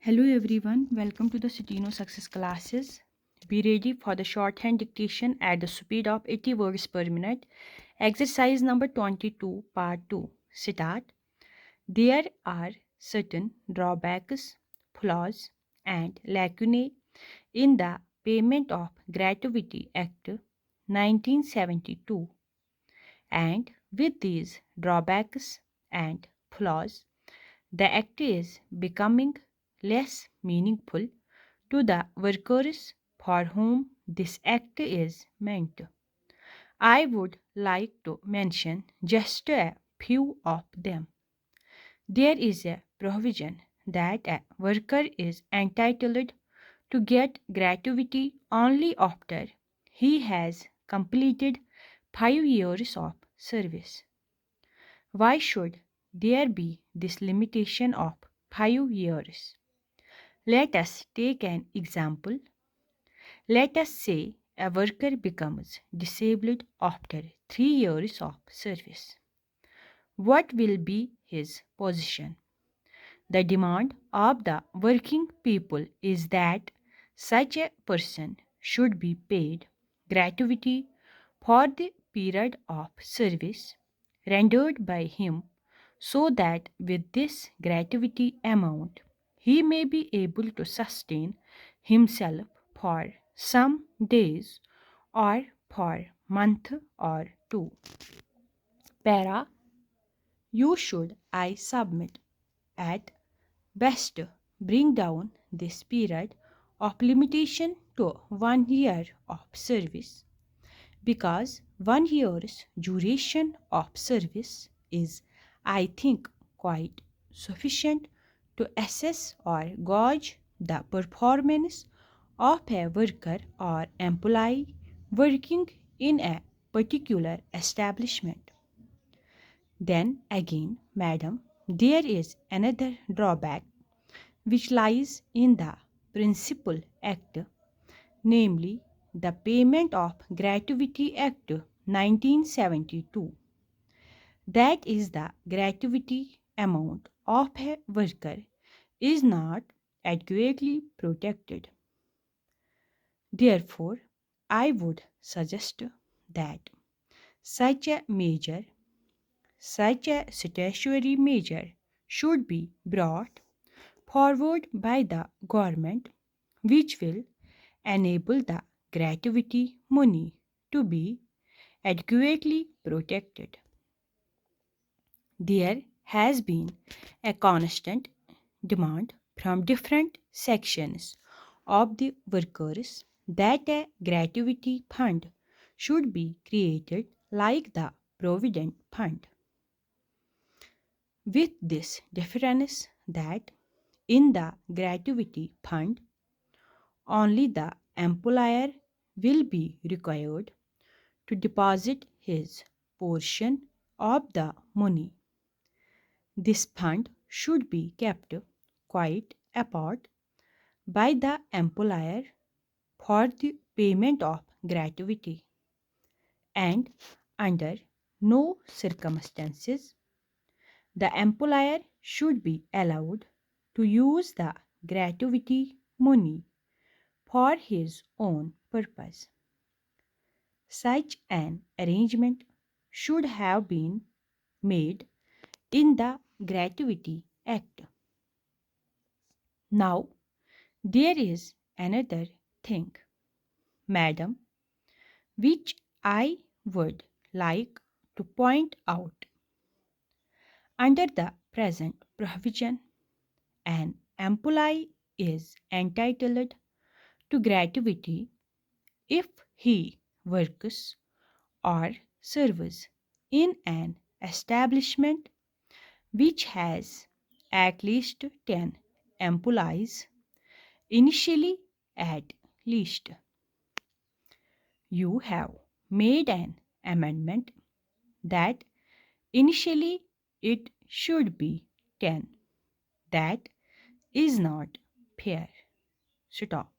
Hello everyone, welcome to the Steno Success classes. Be ready for the shorthand dictation at the speed of 80 words per minute. Exercise number 22, part 2. Start. There are certain drawbacks, flaws, and lacunae in the Payment of Gratuity Act 1972, and with these drawbacks and flaws, the act is becoming less meaningful to the workers for whom this act is meant. I would like to mention just a few of them. There is a provision that a worker is entitled to get gratuity only after he has completed 5 years of service. Why should there be this limitation of 5 years? Let us take an example. Let us say a worker becomes disabled after 3 years of service. What will be his position? The demand of the working people is that such a person should be paid gratuity for the period of service rendered by him, so that with this gratuity amount he may be able to sustain himself for some days or for month or two. Para, you should I submit at best bring down this period of limitation to 1 year of service, because 1 year's duration of service is, I think, quite sufficient to assess or gauge the performance of a worker or employee working in a particular establishment. Then again, madam, there is another drawback which lies in the Principal Act, namely the Payment of Gratuity Act 1972. That is, the gratuity amount of a worker is not adequately protected. Therefore, I would suggest that such a measure, such a statutory measure, should be brought forward by the government, which will enable the gratuity money to be adequately protected. There has been a constant demand from different sections of the workers that a gratuity fund should be created like the Provident Fund, with this difference that in the gratuity fund only the employer will be required to deposit his portion of the money. This fund should be kept quite apart by the employer for the payment of gratuity, and under no circumstances the employer should be allowed to use the gratuity money for his own purpose. Such an arrangement should have been made in the Gratuity Act. Now, there is another thing, madam, which I would like to point out. Under the present provision, an employee is entitled to gratuity if he works or serves in an establishment which has at least 10 employees, initially at least. You have made an amendment that initially it should be 10. That is not fair. Stop.